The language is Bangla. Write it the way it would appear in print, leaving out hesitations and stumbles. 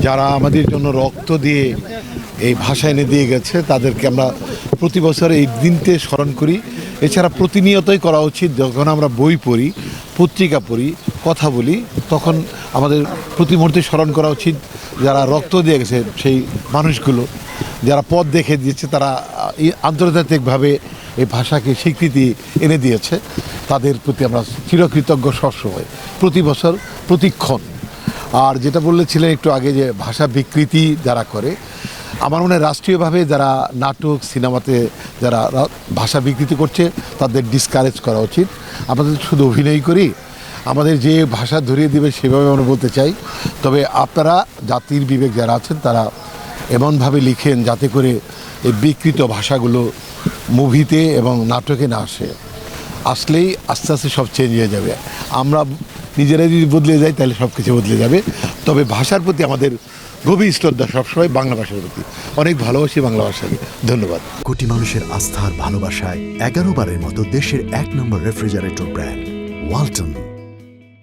যারা আমাদের জন্য রক্ত দিয়ে এই ভাষা এনে দিয়ে গেছে তাদেরকে আমরা প্রতি বছর এই দিনতে স্মরণ করি। এছাড়া প্রতিনিয়তই করা উচিত। যখন আমরা বই পড়ি, পত্রিকা পড়ি, কথা বলি, তখন আমাদের প্রতি মুহূর্তে স্মরণ করা উচিত যারা রক্ত দিয়ে গেছে সেই মানুষগুলো, যারা পথ দেখে দিয়েছে, তারা আন্তর্জাতিকভাবে এই ভাষাকে স্বীকৃতি এনে দিয়েছে। তাদের প্রতি আমরা চিরকৃতজ্ঞ সবসময়, প্রতি বছর, প্রতিক্ষণ। আর যেটা বলেছিলেন একটু আগে যে ভাষা বিকৃতি যারা করে, আমার মনে হয় রাষ্ট্রীয়ভাবে যারা নাটক সিনেমাতে যারা ভাষা বিকৃতি করছে তাদের ডিসকারেজ করা উচিত। আমাদের শুধু অভিনয় করি, আমাদের যে ভাষা ধরিয়ে দেবে সেভাবে আমরা বলতে চাই। তবে আপনারা জাতির বিবেক যারা আছেন তারা এমনভাবে লিখেন যাতে করে এই বিকৃত ভাষাগুলো মুভিতে এবং নাটকে না আসলেই আস্তে আস্তে সব চেঞ্জ হয়ে যাবে। আমরা নিজেরাই যদি বদলে যাই তাহলে সব কিছু বদলে যাবে। তবে ভাষার প্রতি আমাদের গভীর শ্রদ্ধা সবসময়, বাংলা ভাষার প্রতি অনেক ভালোবাসি বাংলা ভাষাকে। ধন্যবাদ। কোটি মানুষের আস্থার ভালোবাসায় 11 বারের মতো দেশের 1 নম্বর রেফ্রিজারেটর ব্র্যান্ড ওয়ালটন।